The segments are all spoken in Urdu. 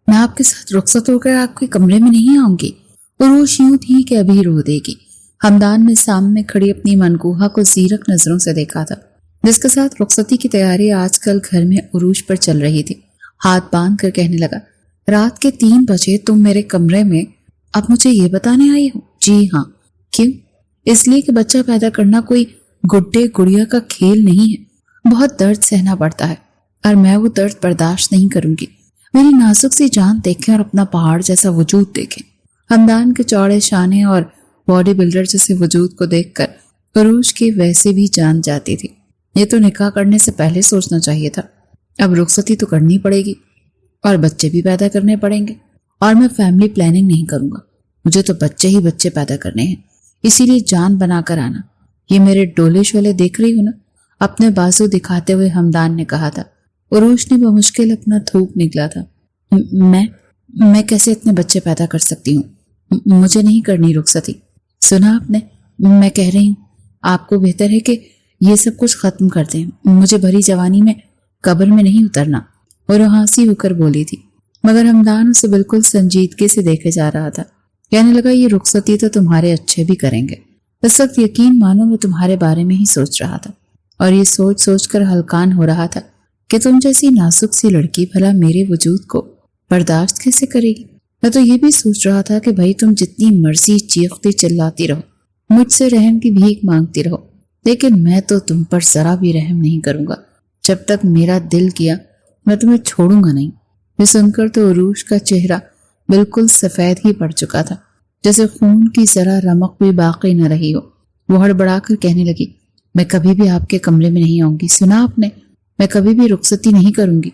میں آپ کے ساتھ رخصت ہو کر آپ کے کمرے میں نہیں آؤں گی۔ عروش یوں تھی کہ ابھی رو دے گی۔ ہمدان نے سامنے کھڑی اپنی منکوہا کو زیرک نظروں سے دیکھا تھا، جس کے ساتھ رخصتی کی تیاری آج کل گھر میں عروج پر چل رہی تھی۔ ہاتھ باندھ کر کہنے لگا، رات کے 3 بجے تم میرے کمرے میں اب مجھے یہ بتانے آئی ہو؟ جی ہاں۔ کیوں؟ اس لیے کہ بچہ پیدا کرنا کوئی گڈے گڑیا کا کھیل نہیں ہے، بہت درد سہنا پڑتا ہے اور میں وہ درد برداشت نہیں کروں گی۔ میری نازک سی جان دیکھیں اور اپنا پہاڑ جیسا وجود دیکھیں۔ ہمدان کے چوڑے شانے اور باڈی بلڈر جیسے وجود کو دیکھ کر عروج کی ویسے بھی جان جاتی تھی۔ یہ تو نکاح کرنے سے پہلے سوچنا چاہیے تھا۔ اب رخصتی تو کرنی پڑے گی اور بچے بھی پیدا کرنے پڑیں گے، اور میں فیملی پلاننگ نہیں کروں گا۔ مجھے تو بچے ہی بچے پیدا کرنے ہیں، اسی لیے جان بنا کر آنا۔ یہ میرے ڈولے شولے دیکھ رہی ہو نا؟ اپنے بازو دکھاتے ہوئے ہمدان نے کہا تھا۔ عروج نے بمشکل اپنا تھوک نکلا تھا۔ میں کیسے اتنے بچے پیدا کر سکتی ہوں؟ مجھے نہیں کرنی رخصتی۔ سنا آپ نے؟ میں کہہ رہی ہوں آپ کو بہتر ہے کہ یہ سب کچھ ختم کر دیں۔ مجھے بھری جوانی میں قبر میں نہیں اترنا۔ اور وہ ہنسی ہو کر بولی تھی، مگر ہمدان اسے بالکل سنجیدگی سے دیکھے جا رہا تھا۔ کہنے لگا، یہ رخصتی تو تمہارے اچھے بھی کریں گے، اس وقت یقین مانو میں تمہارے بارے میں ہی سوچ رہا تھا، اور یہ سوچ سوچ کر ہلکان ہو رہا تھا کہ تم جیسی نازک سی لڑکی بھلا میرے وجود کو برداشت کیسے کرے گی۔ میں تو یہ بھی سوچ رہا تھا کہ بھائی تم جتنی مرضی چیختی چلاتی رہو، مجھ سے رحم کی بھیک مانگتی رہو، لیکن میں تو تم پر ذرا بھی رحم نہیں کروں گا۔ جب تک میرا دل کیا میں تمہیں چھوڑوں گا نہیں۔ یہ سن کر تو عروج کا چہرہ بالکل سفید ہی پڑ چکا تھا، جیسے خون کی ذرا رمق بھی باقی نہ رہی ہو۔ وہ ہڑبڑا کر کہنے لگی، میں کبھی بھی آپ کے کمرے میں نہیں آؤں گی، سنا آپ نے؟ میں کبھی بھی رخصتی نہیں کروں گی۔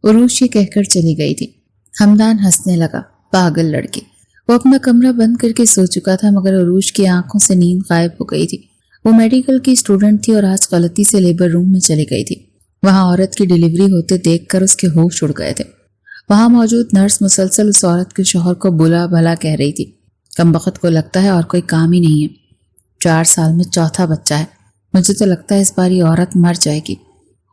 عروج یہ کہہ کر چلی گئی تھی۔ ہمدان ہنسنے لگا، پاگل لڑکی۔ وہ اپنا کمرہ بند کر کے سو چکا تھا، مگر عروج کی آنکھوں سے نیند غائب ہو گئی تھی۔ وہ میڈیکل کی اسٹوڈنٹ تھی اور آج غلطی سے لیبر روم میں چلی گئی تھی۔ وہاں عورت کی ڈیلیوری ہوتے دیکھ کر اس کے ہوش اڑ گئے تھے۔ وہاں موجود نرس مسلسل اس عورت کے شوہر کو بلا بھلا کہہ رہی تھی، کمبخت کو لگتا ہے اور کوئی کام ہی نہیں ہے، 4 سال میں 4تھا بچہ ہے، مجھے تو لگتا ہے اس بار یہ عورت مر جائے گی۔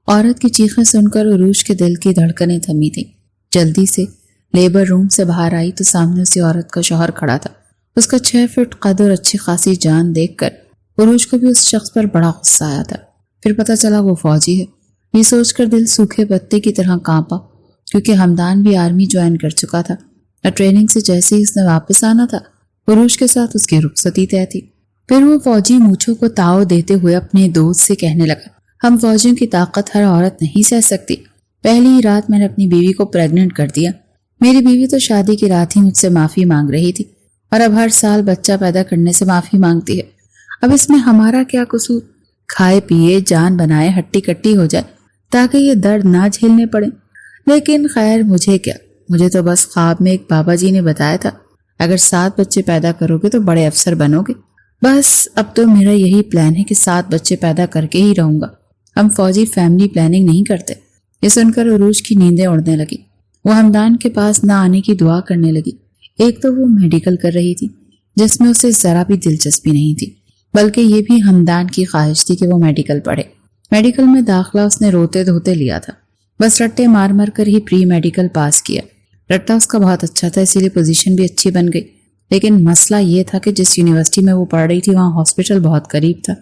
عورت کی چیخیں سن کر عروج کے دل کی دھڑکنیں تھمی تھیں۔ جلدی سے لیبر روم سے باہر آئی تو سامنے اسی عورت کا شوہر کھڑا تھا۔ اس کا 6 فٹ قد اور اچھی خاصی جان دیکھ کر عروج کو بھی اس شخص پر بڑا غصہ آیا تھا۔ پھر پتہ چلا وہ فوجی ہے۔ یہ سوچ کر دل سوکھے پتے کی طرح کانپا، کیونکہ ہمدان بھی آرمی جوائن کر چکا تھا اور ٹریننگ سے جیسے ہی اس نے واپس آنا تھا، عروج کے ساتھ اس کی رخصتی طے تھی۔ پھر وہ فوجی مونچھوں کو تاؤ دیتے ہوئے اپنے دوست سے کہنے لگا، ہم فوجیوں کی طاقت ہر عورت نہیں سہ سکتی۔ پہلی ہی رات میں نے اپنی بیوی کو پریگننٹ کر دیا۔ میری بیوی تو شادی کی رات ہی مجھ سے معافی مانگ رہی تھی، اور اب ہر سال بچہ پیدا کرنے سے معافی مانگتی ہے۔ اب اس میں ہمارا کیا قصور؟ کھائے پیے جان بنائے ہٹی کٹی ہو جائے تاکہ یہ درد نہ جھیلنے پڑے۔ لیکن خیر مجھے کیا، مجھے تو بس خواب میں ایک بابا جی نے بتایا تھا اگر 7 بچے پیدا کرو گے تو بڑے افسر بنو گے۔ بس اب تو میرا یہی پلان ہے کہ 7 بچے پیدا کر کے ہی رہوں گا۔ ہم فوجی فیملی پلاننگ نہیں کرتے۔ یہ سن کر عروج کی نیندیں اڑنے لگی۔ وہ ہمدان کے پاس نہ آنے کی دعا کرنے لگی۔ ایک تو وہ میڈیکل کر رہی تھی جس میں اسے ذرا بھی دلچسپی نہیں تھی، بلکہ یہ بھی ہمدان کی خواہش تھی کہ وہ میڈیکل پڑھے۔ میڈیکل میں داخلہ اس نے روتے دھوتے لیا تھا، بس رٹے مار مار کر ہی پری میڈیکل پاس کیا۔ رٹا اس کا بہت اچھا تھا، اسی لیے پوزیشن بھی اچھی بن گئی، لیکن مسئلہ یہ تھا کہ جس یونیورسٹی میں وہ پڑھ رہی تھی وہاں ہاسپٹل بہت قریب تھا،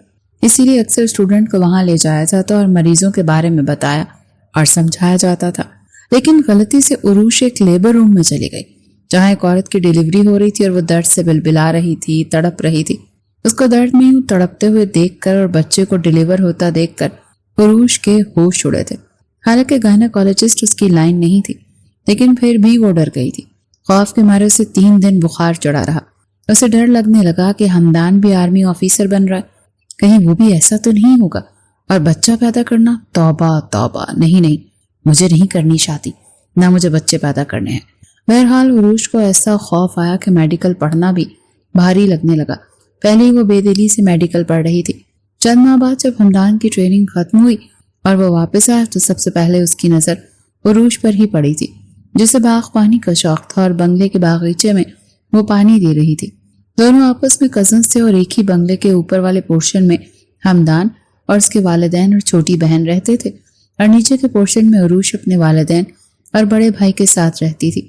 اسی لیے اکثر اسٹوڈنٹ کو وہاں لے جایا جاتا اور مریضوں کے بارے میں بتایا اور سمجھایا جاتا تھا۔ لیکن غلطی سے عروج ایک لیبر روم میں چلی گئی جہاں ایک عورت کی ڈیلیوری ہو رہی تھی اور وہ درد سے بلبلا رہی تھی، تڑپ رہی تھی۔ اس کو درد میں یوں تڑپتے ہوئے دیکھ کر اور بچے کو ڈیلیور ہوتا دیکھ کر عروج کے ہوش اڑے تھے۔ حالانکہ گائنیکالوجسٹ اس کی لائن نہیں تھی، لیکن پھر بھی وہ ڈر گئی تھی۔ خوف کے مارے اسے 3 دن بخار چڑھا رہا۔ اسے ڈر لگنے لگا کہ ہمدان بھی آرمی آفیسر بن رہا ہے، کہیں وہ بھی ایسا تو نہیں ہوگا، اور بچہ پیدا کرنا، توبہ توبہ، نہیں، مجھے نہیں کرنی شادی، نہ مجھے بچے پیدا کرنے ہیں۔ بہرحال عروج کو ایسا خوف آیا کہ میڈیکل پڑھنا بھی بھاری لگنے لگا۔ پہلے ہی وہ بے دلی سے میڈیکل پڑھ رہی تھی۔ چند ماہ بعد جب ہمدان کی ٹریننگ ختم ہوئی اور وہ واپس آیا تو سب سے پہلے اس کی نظر عروج پر ہی پڑی تھی، جسے باغ پانی کا شوق تھا اور بنگلے کے باغیچے میں وہ پانی دے رہی تھی۔ دونوں آپس میں کزنز تھے اور ایک ہی بنگلے کے اوپر والے پورشن میں ہمدان اور اس کے والدین اور چھوٹی بہن رہتے تھے، اور نیچے کے پورشن میں عروج اپنے والدین اور بڑے بھائی کے ساتھ رہتی تھی۔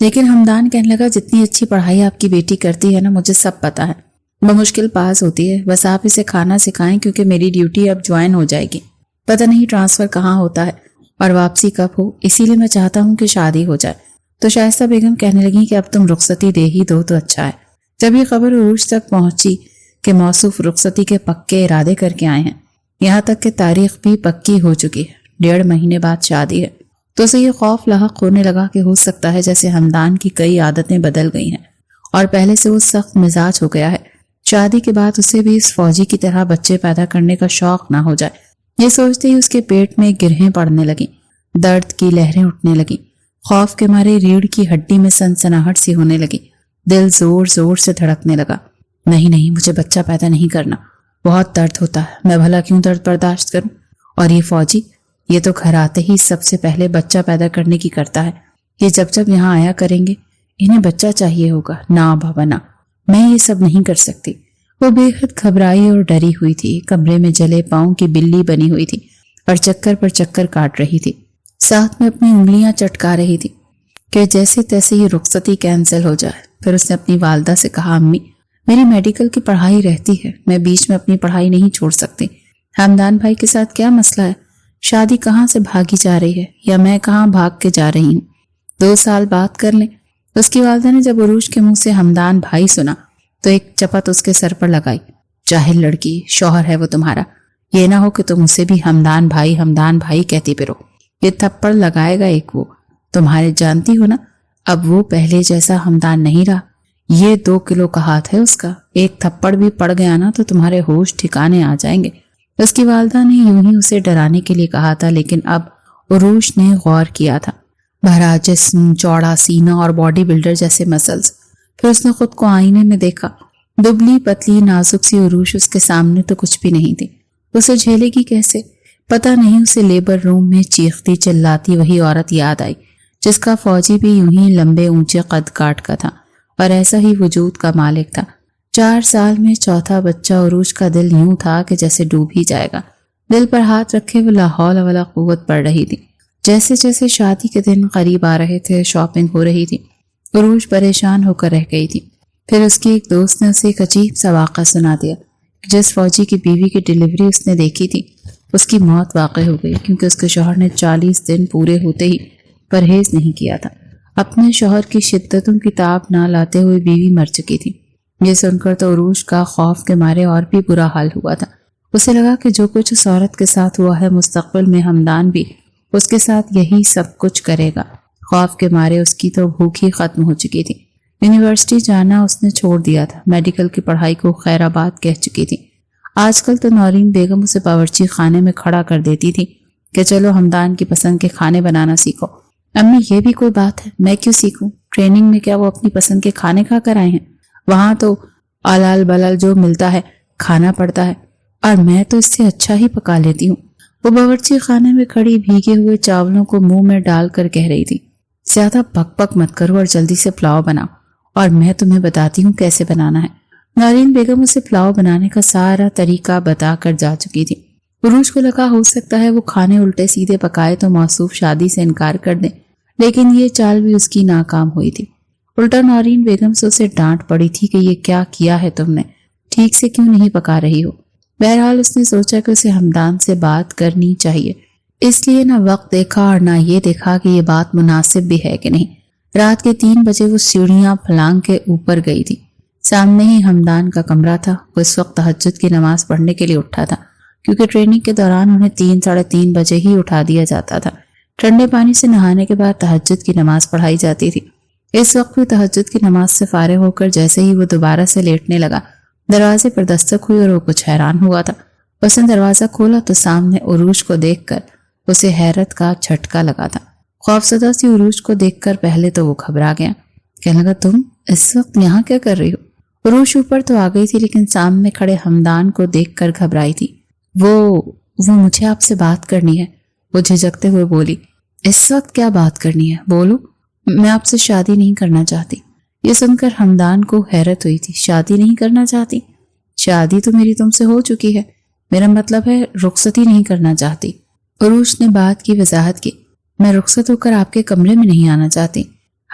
لیکن ہمدان کہنے لگا جتنی اچھی پڑھائی آپ کی بیٹی کرتی ہے نا مجھے سب پتا ہے، بمشکل پاس ہوتی ہے، بس آپ اسے کھانا سکھائیں کیونکہ میری ڈیوٹی اب جوائن ہو جائے گی، پتہ نہیں ٹرانسفر کہاں ہوتا ہے اور واپسی کب ہو، اسی لیے میں چاہتا ہوں کہ شادی ہو جائے۔ تو شائستہ بیگم کہنے لگی کہ اب تم رخصتی دے ہی دو تو اچھا ہے۔ جب یہ خبر عروج تک پہنچی کہ موصوف رخصتی کے پکے ارادے کر کے آئے ہیں، یہاں تک کہ تاریخ بھی پکی ہو چکی ہے، 1.5 مہینے بعد شادی ہے، تو اسے یہ خوف لاحق ہونے لگا کہ ہو سکتا ہے جیسے ہمدان کی کئی عادتیں بدل گئی ہیں اور پہلے سے وہ سخت مزاج ہو گیا ہے، شادی کے بعد اسے بھی اس فوجی کی طرح بچے پیدا کرنے کا شوق نہ ہو جائے۔ یہ سوچتے ہی اس کے پیٹ میں گرہیں پڑنے لگیں، درد کی لہریں اٹھنے لگیں، خوف کے مارے ریڑھ کی ہڈی میں سنسناہٹ سی ہونے لگی، دل زور زور سے دھڑکنے لگا۔ نہیں مجھے بچہ پیدا نہیں کرنا، بہت درد ہوتا ہے، میں بھلا کیوں درد برداشت کروں؟ اور یہ فوجی، یہ تو گھر آتے ہی سب سے پہلے بچہ پیدا کرنے کی کرتا ہے، یہ جب یہاں آیا کریں گے انہیں بچہ چاہیے ہوگا، نا بابا نا، میں یہ سب نہیں کر سکتی۔ وہ بے حد گھبرائی اور ڈری ہوئی تھی، کمرے میں جلے پاؤں کی بلی بنی ہوئی تھی اور چکر پر چکر کاٹ رہی تھی، ساتھ میں اپنی انگلیاں چٹکا رہی تھی کہ جیسے تیسے یہ رخصتی کینسل ہو جائے۔ پھر اس نے اپنی والدہ سے کہا، امی میری میڈیکل کی پڑھائی رہتی ہے، میں بیچ میں اپنی پڑھائی نہیں چھوڑ سکتی، ہمدان بھائی کے ساتھ کیا مسئلہ ہے؟ شادی کہاں سے بھاگی جا رہی ہے یا میں کہاں بھاگ کے جا رہی ہوں؟ 2 سال بات کر لیں۔ اس کی والدہ نے جب عروج کے منہ سے ہمدان بھائی سنا تو ایک چپت اس کے سر پر لگائی، جاہل لڑکی، شوہر ہے وہ تمہارا، یہ نہ ہو کہ تم اسے بھی ہمدان بھائی کہتی پھرو، یہ تھپڑ لگائے گا ایک وہ، تمہارے جانتی ہو نا اب وہ پہلے جیسا ہمدان نہیں رہا، یہ 2 کلو کا ہاتھ ہے اس کا، ایک تھپڑ بھی پڑ گیا نا تو تمہارے ہوش ٹھکانے آ جائیں گے۔ اس کی والدہ نے یوں ہی اسے ڈرانے کے لیے کہا تھا، لیکن اب عروج نے غور کیا تھا، بھرا جسم، چوڑا سینہ اور باڈی بلڈر جیسے مسلز۔ پھر اس نے خود کو آئینے میں دیکھا، دبلی پتلی نازک سی عروج اس کے سامنے تو کچھ بھی نہیں تھی، اسے جھیلے گی کیسے؟ پتہ نہیں اسے لیبر روم میں چیختی چلاتی وہی عورت یاد آئی جس کا فوجی بھی یوں ہی لمبے اونچے قد کاٹ کا تھا اور ایسا ہی وجود کا مالک تھا۔ 4 سال میں چوتھا بچہ، عروج کا دل یوں تھا کہ جیسے ڈوب ہی جائے گا، دل پر ہاتھ رکھے وہ لا حول ولا قوت پڑ رہی تھی۔ جیسے جیسے شادی کے دن قریب آ رہے تھے، شاپنگ ہو رہی تھی، عروج پریشان ہو کر رہ گئی تھی۔ پھر اس کی ایک دوست نے اسے ایک عجیب سا واقعہ سنا دیا کہ جس فوجی کی بیوی کی ڈیلیوری اس نے دیکھی تھی اس کی موت واقع ہو گئی کیونکہ اس کے شوہر نے 40 دن پورے ہوتے ہی پرہیز نہیں کیا تھا۔ اپنے شوہر کی شدتوں کی تاب نہ لاتے ہوئے بیوی مر چکی تھی۔ یہ سن کر تو عروج کا خوف کے مارے اور بھی برا حال ہوا تھا۔ اسے لگا کہ جو کچھ اس عورت کے ساتھ ہوا ہے مستقبل میں ہمدان بھی اس کے ساتھ یہی سب کچھ کرے گا۔ خوف کے مارے اس کی تو بھوک ہی ختم ہو چکی تھی۔ یونیورسٹی جانا اس نے چھوڑ دیا تھا، میڈیکل کی پڑھائی کو خیر آباد کہہ چکی تھی۔ آج کل تو نورین بیگم اسے باورچی خانے میں کھڑا کر دیتی تھی کہ چلو ہمدان کی پسند کے کھانے بنانا سیکھو۔ امی یہ بھی کوئی بات ہے، میں کیوں سیکھوں؟ ٹریننگ میں کیا وہ اپنی پسند کے کھانے کھا کر آئے ہیں؟ وہاں تو آلال بلال جو ملتا ہے کھانا پڑتا ہے، اور میں تو اس سے اچھا ہی پکا لیتی ہوں۔ وہ باورچی خانے میں کھڑی بھیگے ہوئے چاولوں کو منہ میں ڈال کر کہہ رہی تھی، زیادہ پک پک مت کرو اور جلدی سے پلاؤ بناؤ اور میں تمہیں بتاتی ہوں کیسے بنانا ہے۔ نورین بیگم اسے پلاؤ بنانے کا سارا طریقہ بتا کر جا چکی تھی۔ عروج کو لگا ہو سکتا ہے وہ کھانے الٹے سیدھے پکائے تو موصوف شادی سے انکار کر دیں، لیکن یہ چال بھی اس کی ناکام ہوئی تھی۔ الٹا نورین بیگم سے اسے ڈانٹ پڑی تھی کہ یہ کیا کیا ہے تم نے، ٹھیک سے کیوں نہیں پکا رہی ہو؟ بہرحال اس نے سوچا کہ اسے ہمدان سے بات کرنی چاہیے، اس لیے نہ وقت دیکھا اور نہ یہ دیکھا کہ یہ بات مناسب بھی ہے کہ نہیں۔ رات کے 3 بجے وہ سیڑھیاں پھلانگ کے اوپر گئی تھی۔ سامنے ہی ہمدان کا کمرہ تھا۔ وہ اس وقت تہجد کی نماز پڑھنے کے لیے اٹھا تھا کیونکہ ٹریننگ کے دوران انہیں 3 ساڑھے 3 بجے ہی اٹھا دیا جاتا تھا۔ ٹھنڈے پانی سے نہانے کے بعد تہجد کی نماز پڑھائی جاتی تھی۔ اس وقت بھی تہجد کی نماز سے فارغ ہو کر جیسے ہی وہ دوبارہ سے لیٹنے لگا، دروازے پر دستک ہوئی اور وہ کچھ حیران ہوا تھا۔ اس نے دروازہ کھولا تو سامنے عروج کو دیکھ کر اسے حیرت کا جھٹکا لگا تھا۔ خوفزدہ سی عروج کو دیکھ کر پہلے تو وہ گھبرا گیا، کہنے لگا تم اس وقت یہاں کیا کر رہی ہو؟ عروج اوپر تو آ گئی تھی لیکن سامنے کھڑے ہمدان کو دیکھ کر گھبرائی تھی۔ وہ مجھے آپ سے بات کرنی ہے، وہ جھجکتے ہوئے بولی۔ اس وقت کیا بات کرنی ہے؟ بولو۔ میں آپ سے شادی نہیں کرنا چاہتی۔ یہ سن کر ہمدان کو حیرت ہوئی تھی۔ شادی نہیں کرنا چاہتی؟ شادی تو میری تم سے ہو چکی ہے، میرا مطلب ہے رخصتی نہیں کرنا چاہتی۔ عروج نے بات کی وضاحت کی۔ میں رخصت ہو کر آپ کے کمرے میں نہیں آنا چاہتی۔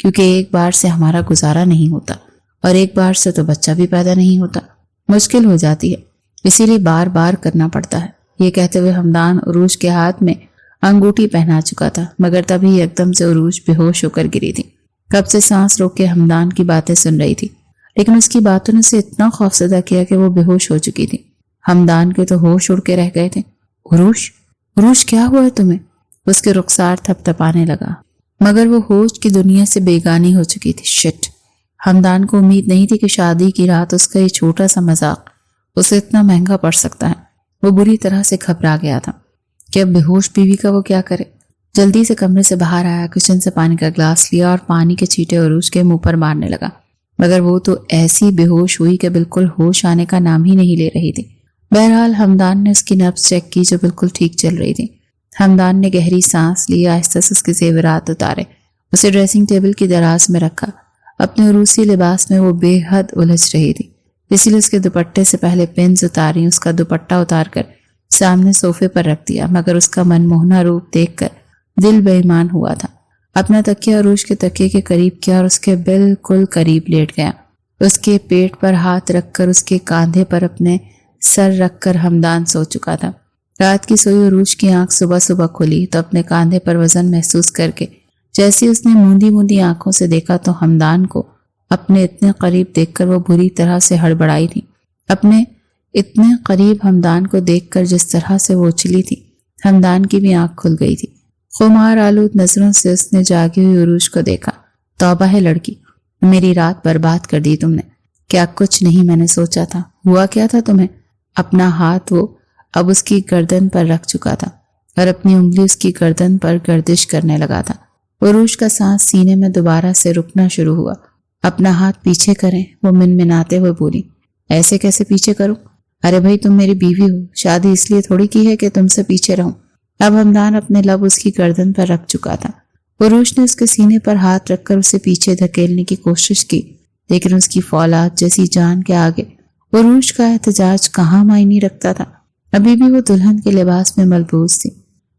کیونکہ ایک بار سے ہمارا گزارا نہیں ہوتا اور ایک بار سے تو بچہ بھی پیدا نہیں ہوتا، مشکل ہو جاتی ہے، اسی لیے بار بار کرنا پڑتا ہے۔ یہ کہتے ہوئے ہمدان عروج کے ہاتھ میں انگوٹھی پہنا چکا تھا، مگر تبھی ایک دم سے عروج بے ہوش ہو کر گری تھی۔ کب سے سانس روک کے ہمدان کی باتیں سن رہی تھی، لیکن اس کی باتوں نے اسے اتنا خوفزدہ کیا کہ وہ بے ہوش ہو چکی تھی۔ ہمدان کے تو ہوش اڑ کے رہ گئے تھے۔ عروج، عروج کیا ہوا ہے تمہیں؟ اس کے رخسار تھپ تھپانے لگا، مگر وہ ہوش کی دنیا سے بیگانی ہو چکی تھی۔ شٹ! ہمدان کو امید نہیں تھی کہ شادی کی رات اس کا یہ چھوٹا سا مذاق اسے اتنا مہنگا پڑ سکتا ہے۔ وہ بری طرح سے گھبرا گیا تھا کہ اب بے ہوش بیوی کا وہ کیا کرے۔ جلدی سے کمرے سے باہر آیا، کچن سے پانی کا گلاس لیا اور پانی کے چھینٹے عروج کے منہ پر مارنے لگا، مگر وہ تو ایسی بے ہوش ہوئی کہ بالکل ہوش آنے کا نام ہی نہیں لے رہی تھی۔ بہرحال ہمدان نے اس کی نبض چیک کی جو بالکل ٹھیک چل رہی تھی۔ ہمدان نے گہری سانس لی، آہستہ سے اس کے زیورات اتارے، اسے ڈریسنگ ٹیبل کی دراز میں رکھا۔ اپنے عروسی لباس میں وہ بے حد الجھ رہی تھی، اسی لیے اس کے دوپٹے سے پہلے پنز اتاری، اس کا دوپٹہ اتار کر سامنے صوفے پر رکھ دیا، مگر اس کا من موہنا روپ دیکھ کر دل بے ایمان ہوا تھا۔ اپنا تکیہ عروج کے تکیے کے قریب کیا اور اس کے بالکل قریب لیٹ گیا۔ اس کے پیٹ پر ہاتھ رکھ کر اس کے کاندھے پر اپنے سر رکھ کر ہمدان سو چکا تھا۔ رات کی سوئی عروج کی آنکھ صبح صبح کھلی تو اپنے کاندھے پر وزن محسوس کر کے جیسے اس نے موندی موندی آنکھوں سے دیکھا تو ہمدان کو اپنے اتنے قریب دیکھ کر وہ بری طرح سے ہڑبڑائی تھی۔ اپنے اتنے قریب ہمدان کو دیکھ کر جس طرح سے وہ اچھلی تھی، ہمدان کی بھی آنکھ کھل گئی تھی۔ خمار آلود نظروں سے اس نے جاگی ہوئی عروج کو دیکھا۔ توبہ ہے لڑکی، میری رات برباد کر دی تم نے۔ کیا کچھ نہیں، میں نے سوچا تھا۔ ہوا کیا تھا تمہیں؟ اپنا ہاتھ وہ اب اس کی گردن پر رکھ چکا تھا اور اپنی انگلی اس کی گردن پر گردش کرنے لگا تھا۔ عروج کا سانس سینے میں دوبارہ سے رکنا شروع ہوا۔ اپنا ہاتھ پیچھے کریں، وہ منمناتے ہوئے بولی۔ ایسے کیسے پیچھے کروں؟ ارے بھائی تم میری بیوی ہو، شادی اس لیے تھوڑی کی ہے کہ تم سے پیچھے رہوں۔ اب ہمدان اپنے لب اس کی گردن پر رکھ چکا تھا۔ عروج نے اس کے سینے پر ہاتھ رکھ کر اسے پیچھے دھکیلنے کی کوشش کی، لیکن اس کی فولاد جیسی جان کے آگے عروج کا احتجاج کہاں معنی رکھتا تھا۔ ابھی بھی وہ دلہن کے لباس میں ملبوس تھی،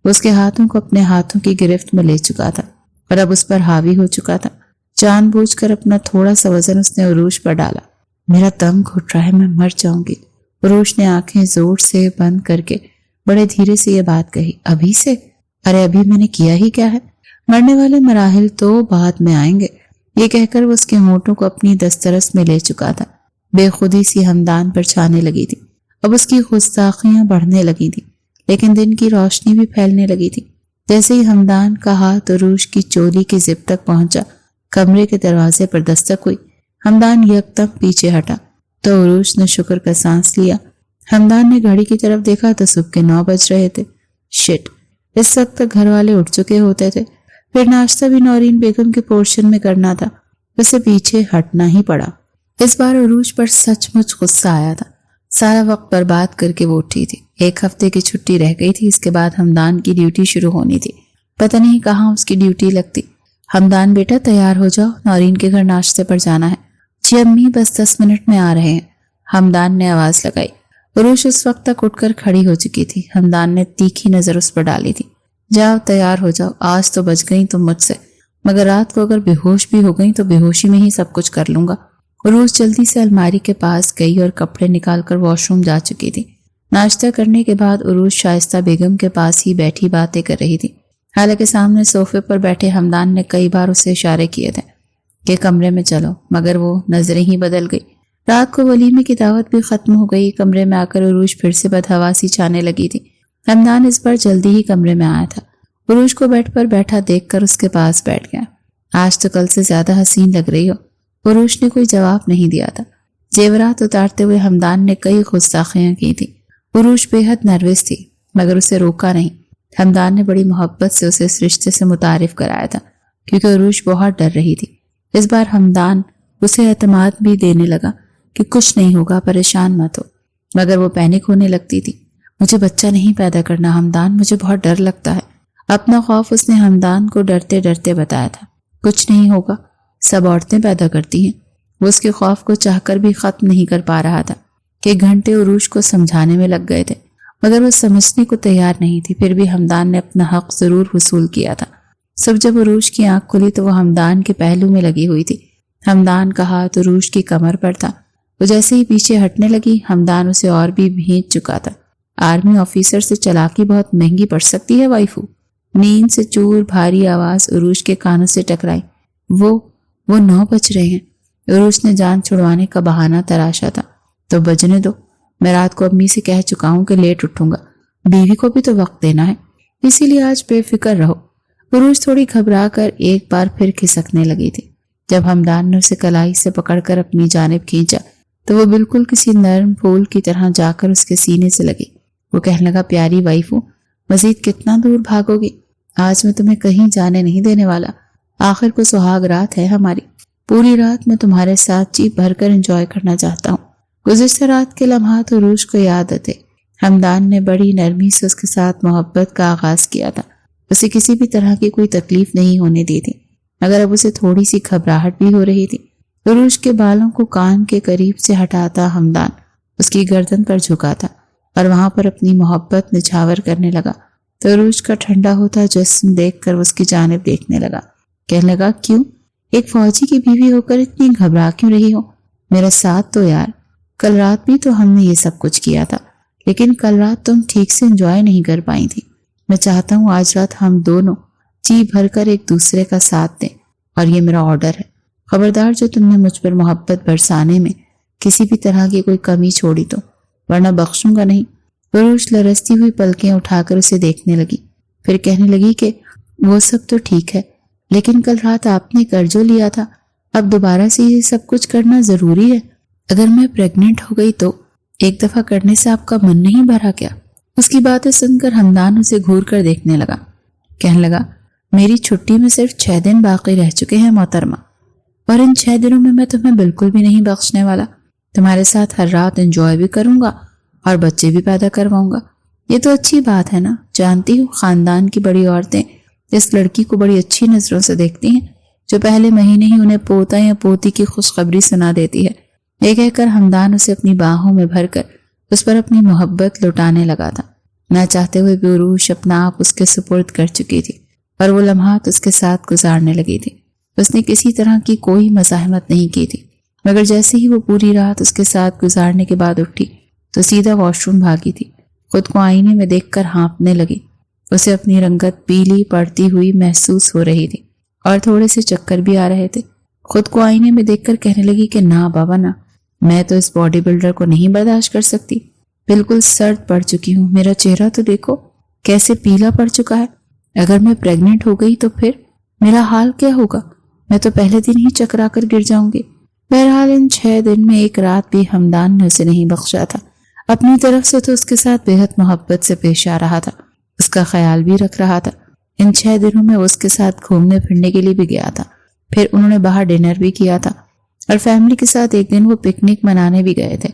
اس کے ہاتھوں کو اپنے ہاتھوں کی گرفت میں لے چکا تھا اور اب اس پر حاوی ہو چکا تھا۔ جان بوجھ کر اپنا تھوڑا سا وزن اس نے عروج پر ڈالا۔ میرا دم گھٹ رہا ہے، میں مر جاؤں گی۔ عروج نے آنکھیں زور سے بند کر کے بڑے دھیرے سے یہ بات کہی۔ ابھی سے؟ ارے ابھی میں نے کیا ہی کیا ہے؟ مرنے والے مراحل تو بعد میں آئیں گے۔ یہ کہہ کر وہ اس کے ہونٹوں کو اپنی دسترس میں لے چکا تھا۔ بے خودی سی ہمدان پر چھانے لگی تھی۔ اب اس کی گستاخیاں بڑھنے لگی تھی، لیکن دن کی روشنی بھی پھیلنے لگی تھی۔ جیسے ہی ہمدان کا ہاتھ عروج کی چولی کی زپ تک پہنچا، کمرے کے دروازے پر دستک ہوئی۔ ہمدان یکدم پیچھے ہٹا تو عروج نے شکر کا سانس لیا۔ ہمدان نے گھڑی کی طرف دیکھا تو صبح کے 9 بج رہے تھے۔ شٹ! اس وقت تک گھر والے اٹھ چکے ہوتے تھے، پھر ناشتہ بھی نورین بیگم کے پورشن میں کرنا تھا، اسے پیچھے ہٹنا ہی پڑا۔ اس بار عروج پر سچ مچ غصہ آیا تھا۔ سارا وقت برباد کر کے وہ اٹھی تھی۔ 1 ہفتے کی چھٹی رہ گئی تھی، اس کے بعد ہمدان کی ڈیوٹی شروع ہونی تھی۔ پتہ نہیں کہاں اس کی ڈیوٹی لگتی۔ ہمدان بیٹا تیار ہو جاؤ، نورین کے گھر ناشتے پر جانا ہے۔ جی امی بس 10 منٹ میں آ رہے ہیں، ہمدان نے آواز لگائی۔ عروج اس وقت تک اٹھ کر کھڑی ہو چکی تھی۔ ہمدان نے تیکھی نظر اس پر ڈالی تھی۔ جاؤ تیار ہو جاؤ، آج تو بچ گئی تم مجھ سے، مگر رات کو اگر بے ہوش بھی ہو گئی تو بے ہوشی میں ہی سب کچھ کر لوں گا۔ عروج جلدی سے الماری کے پاس گئی اور کپڑے نکال کر واش روم جا چکی تھی۔ ناشتہ کرنے کے بعد عروج شائستہ بیگم کے پاس ہی بیٹھی باتیں کر رہی تھی، حالانکہ سامنے صوفے پر بیٹھے ہمدان نے کئی بار اسے اشارے کیے تھے کہ کمرے میں چلو، مگر وہ نظریں ہی بدل گئی۔ رات کو ولیمے کی دعوت بھی ختم ہو گئی۔ کمرے میں آ کر عروج پھر سے بدحواسی چھانے لگی تھی۔ ہمدان اس بار جلدی ہی کمرے میں آیا تھا۔ عروج کو بیڈ پر بیٹھا دیکھ کر اس کے پاس بیٹھ گیا۔ آج تو کل سے زیادہ حسین لگ رہی ہو۔ عروج نے کوئی جواب نہیں دیا تھا۔ زیورات اتارتے ہوئے ہمدان نے کئی گستاخیاں کی تھی۔ عروج بے حد نروس تھی، مگر اسے روکا نہیں۔ ہمدان نے بڑی محبت سے اسے اس رشتے سے متعارف کرایا تھا، کیونکہ عروج بہت ڈر رہی تھی۔ اس بار ہمدان اسے اعتماد بھی دینے لگا کہ کچھ نہیں ہوگا، پریشان مت ہو، مگر وہ پینک ہونے لگتی تھی۔ مجھے بچہ نہیں پیدا کرنا ہمدان، مجھے بہت ڈر لگتا ہے۔ اپنا خوف اس نے ہمدان کو ڈرتے ڈرتے بتایا تھا۔ کچھ نہیں ہوگا، سب عورتیں پیدا کرتی ہیں۔ وہ اس کے خوف کو چاہ کر بھی ختم نہیں کر پا رہا تھا کہ گھنٹے عروج کو سمجھانے میں لگ گئے تھے، مگر وہ سمجھنے کو تیار نہیں تھی۔ پھر بھی ہمدان نے اپنا حق ضرور وصول کیا تھا۔ صبح جب عروج کی آنکھ کھلی تو وہ ہمدان کے پہلو میں لگی ہوئی تھی۔ ہمدان کا ہاتھ عروج کی کمر پر تھا۔ وہ جیسے ہی پیچھے ہٹنے لگی، ہمدان اسے اور بھی بھینچ چکا تھا۔ آرمی آفیسر سے چالاکی بہت مہنگی پڑ سکتی ہے وائفو۔ نیند سے چور بھاری آواز عروج کے کانوں سے ٹکرائی۔ وہ 9 بج رہے ہیں۔ عروج نے جان چھڑوانے کا بہانہ تراشا تھا۔ تو بجنے دو، میں رات کو امی سے کہہ چکا ہوں کہ لیٹ اٹھوں گا، بیوی کو بھی تو وقت دینا ہے، اسی لیے آج بے فکر رہو۔ عروج تھوڑی گھبرا کر ایک بار پھر کھسکنے لگی تھی۔ جب ہمدان نے اسے کلائی سے پکڑ کر اپنی جانب کھینچا تو وہ بالکل کسی نرم پھول کی طرح جا کر اس کے سینے سے لگی۔ وہ کہنے لگا، پیاری وائفو، مزید کتنا دور بھاگو گی؟ آج میں تمہیں کہیں جانے نہیں دینے والا۔ آخر کو سہاگ رات ہے ہماری، پوری رات میں تمہارے ساتھ جی بھر کر انجوائے کرنا چاہتا ہوں۔ گزشتہ رات کے لمحات عروج کو یاد آتے۔ ہمدان نے بڑی نرمی سے اس کے ساتھ محبت کا آغاز کیا تھا۔ اسے کسی بھی طرح کی کوئی تکلیف نہیں ہونے دی تھی، مگر اب اسے تھوڑی سی گھبراہٹ بھی ہو رہی تھی۔ عروج کے بالوں کو کان کے قریب سے ہٹاتا ہمدان اس کی گردن پر جھکا تھا اور وہاں پر اپنی محبت نچھاور کرنے لگا تو عروج کا ٹھنڈا ہوتا جسم دیکھ کر اس کی جانب دیکھنے لگا۔ کہنے لگا، کیوں؟ ایک فوجی کی بیوی ہو کر اتنی گھبرا کیوں رہی ہو؟ میرا ساتھ تو یار، کل رات بھی تو ہم نے یہ سب کچھ کیا تھا، لیکن کل رات تم ٹھیک سے انجوائے نہیں کر پائی تھی۔ میں چاہتا ہوں آج رات ہم دونوں جی بھر کر ایک دوسرے کا ساتھ دیں، اور یہ میرا آرڈر ہے۔ خبردار جو تم نے مجھ پر محبت برسانے میں کسی بھی طرح کی کوئی کمی چھوڑی تو، ورنہ بخشوں گا نہیں۔ عروج لرزتی ہوئی پلکیں اٹھا کر اسے دیکھنے لگی، پھر کہنے لگی کہ وہ سب تو ٹھیک ہے، لیکن کل رات آپ نے کر جو لیا تھا، اب دوبارہ سے یہ سب کچھ کرنا ضروری ہے؟ اگر میں پریگننٹ ہو گئی تو ایک دفعہ کرنے سے آپ کا من نہیں بھرا کیا؟ اس کی باتیں سن کر ہمدان اسے گھور کر دیکھنے لگا۔ کہنے لگا، میری چھٹی میں صرف 6 دن باقی رہ چکے ہیں محترمہ، اور ان 6 دنوں میں تمہیں بالکل بھی نہیں بخشنے والا۔ تمہارے ساتھ ہر رات انجوائے بھی کروں گا اور بچے بھی پیدا کرواؤں گا۔ یہ تو اچھی بات ہے نا؟ جانتی ہوں خاندان کی بڑی عورتیں اس لڑکی کو بڑی اچھی نظروں سے دیکھتی ہیں، جو پہلے مہینے ہی انہیں پوتا یا پوتی کی خوشخبری سنا دیتی ہے۔ یہ کہہ کر ہمدان اسے اپنی باہوں میں بھر کر اس پر اپنی محبت لٹانے لگا تھا۔ نہ چاہتے ہوئے بھی عروج اپنا آپ اس کے سپرد کر چکی تھی اور وہ لمحات اس کے ساتھ گزارنے لگی تھی۔ اس نے کسی طرح کی کوئی مزاحمت نہیں کی تھی، مگر جیسے ہی وہ پوری رات اس کے ساتھ گزارنے کے بعد اٹھی تو سیدھا واش روم بھاگی تھی۔ خود کو آئینے میں دیکھ کر ہانپنے لگی۔ اسے اپنی رنگت پیلی پڑتی ہوئی محسوس ہو رہی تھی اور تھوڑے سے چکر بھی آ رہے تھے۔ خود کو آئینے میں دیکھ کر کہنے لگی کہ نہ بابا نہ، میں تو اس باڈی بلڈر کو نہیں برداشت کر سکتی۔ بالکل سرد پڑ چکی ہوں، میرا چہرہ تو دیکھو کیسے پیلا پڑ چکا ہے۔ اگر میں پریگننٹ ہو گئی تو پھر میرا حال کیا ہوگا؟ میں تو پہلے دن ہی چکرا کر گر جاؤں گی۔ بہرحال ان 6 دن میں ایک رات بھی ہمدان نے اسے نہیں بخشا تھا۔ اپنی طرف سے تو اس کے ساتھ بے حد محبت سے پیش آ رہا تھا، اس کا خیال بھی رکھ رہا تھا۔ ان 6 دنوں میں اس کے ساتھ گھومنے پھرنے کے لیے بھی گیا تھا، پھر انہوں نے باہر ڈنر بھی کیا تھا، اور فیملی کے ساتھ ایک دن وہ پکنک منانے بھی گئے تھے۔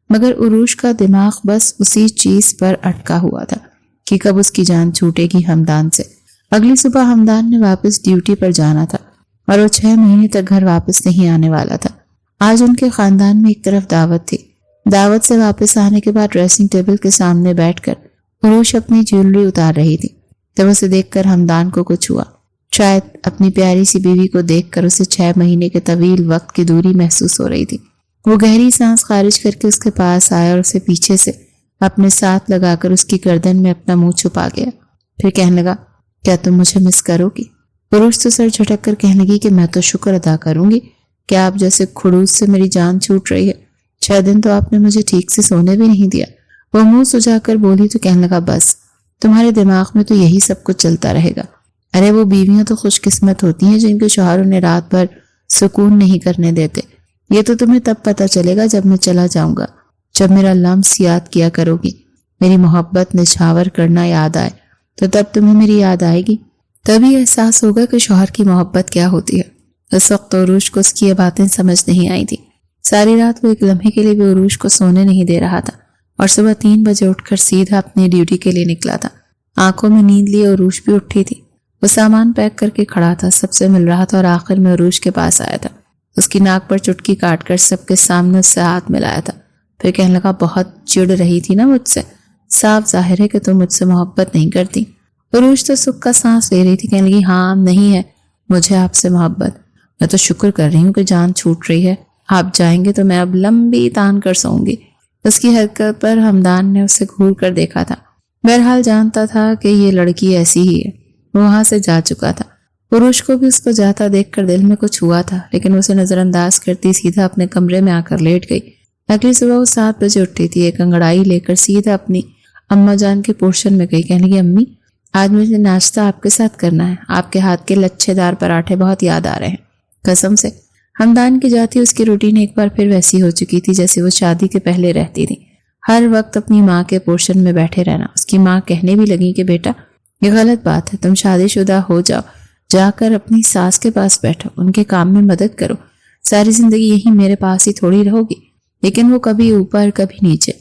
مگر عروج کا دماغ بس اسی چیز پر اٹکا ہوا تھا کہ کب اس کی جان چھوٹے گی ہمدان سے۔ اگلی صبح ہمدان نے واپس ڈیوٹی پر جانا تھا اور وہ 6 مہینے تک گھر واپس نہیں آنے والا تھا۔ آج ان کے خاندان میں ایک طرف دعوت تھی۔ دعوت سے واپس آنے کے بعد ڈریسنگ ٹیبل کے سامنے بیٹھ کر عروج اپنی جیولری اتار رہی تھی، تب اسے دیکھ کر ہمدان کو کچھ ہوا۔ شاید اپنی پیاری سی بیوی کو دیکھ کر اسے 6 مہینے کے طویل وقت کی دوری محسوس ہو رہی تھی۔ وہ گہری سانس خارج کر کے اس کے پاس آیا اور اسے پیچھے سے اپنے ساتھ لگا کر اس کی گردن میں اپنا منہ چھپا گیا۔ پھر کہنے لگا، کیا تم مجھے مس کرو گی؟ عروج تو سر جھٹک کر کہنے لگی کہ میں تو شکر ادا کروں گی کہ آپ جیسے کھڑوس سے میری جان چھوٹ رہی ہے۔ 6 دن تو آپ نے مجھے ٹھیک سے سونے بھی نہیں دیا۔ وہ منہ سجا کر بولی تو کہنے لگا، بس تمہارے دماغ میں تو یہی سب کچھ چلتا رہے گا۔ ارے وہ بیویاں تو خوش قسمت ہوتی ہیں جن کے شوہر انہیں رات بھر سکون نہیں کرنے دیتے۔ یہ تو تمہیں تب پتہ چلے گا جب میں چلا جاؤں گا، جب میرا لمس یاد کیا کرو گی، میری محبت نچھاور کرنا یاد آئے تو تب تمہیں میری یاد آئے گی، تبھی احساس ہوگا کہ شوہر کی محبت کیا ہوتی ہے۔ اس وقت عروج کو اس کی یہ باتیں سمجھ نہیں آئی تھی۔ ساری رات وہ ایک لمحے کے لیے بھی عروج کو سونے نہیں دے رہا تھا اور صبح 3 بجے اٹھ کر سیدھا اپنی ڈیوٹی کے لیے نکلا تھا۔ آنکھوں میں نیند لیے عروج بھی اٹھی تھی۔ وہ سامان پیک کر کے کھڑا تھا، سب سے مل رہا تھا اور آخر میں عروج کے پاس آیا تھا۔ اس کی ناک پر چٹکی کاٹ کر سب کے سامنے اس سے ہاتھ ملایا تھا، پھر کہنے لگا، بہت چڑ رہی تھی نا مجھ سے، صاف ظاہر ہے کہ تم مجھ سے محبت نہیں کرتی۔ عروج تو سکھ کا سانس لے رہی تھی، کہنے لگی ہاں نہیں ہے مجھے آپ سے محبت، میں تو شکر کر رہی ہوں کہ جان چھوٹ رہی ہے، آپ جائیں گے تو میں اب لمبی تان کر سوں گی۔ اس کی حرکت پر ہمدان نے اسے گھور کر دیکھا تھا، بہرحال جانتا تھا کہ یہ لڑکی ایسی ہی ہے، وہ وہاں سے جا چکا تھا۔ عروج کو بھی اس کو جاتا دیکھ کر دل میں کچھ ہوا تھا، لیکن اسے نظر انداز کرتی سیدھا اپنے کمرے میں آ کر لیٹ گئی۔ اگلی صبح وہ 7 بجے اٹھی تھی، ایک انگڑائی لے کر سیدھا اپنی اماں جان کے پورشن میں گئی، کہنے لگی امی آج مجھے ناشتہ آپ کے ساتھ کرنا ہے، آپ کے ہاتھ کے لچھے دار پراٹھے بہت یاد آ رہے ہیں۔ قسم سے ہمدان کی جاتی اس کی روٹین ایک بار پھر ویسی ہو چکی تھی جیسے وہ شادی کے پہلے رہتی تھی، ہر وقت اپنی ماں کے پورشن میں بیٹھے رہنا۔ اس کی ماں کہنے بھی لگی کہ بیٹا یہ غلط بات ہے، تم شادی شدہ ہو جاؤ، جا کر اپنی ساس کے پاس بیٹھو، ان کے کام میں مدد کرو، ساری زندگی یہی میرے پاس ہی تھوڑی رہو گی۔ لیکن وہ کبھی اوپر کبھی نیچے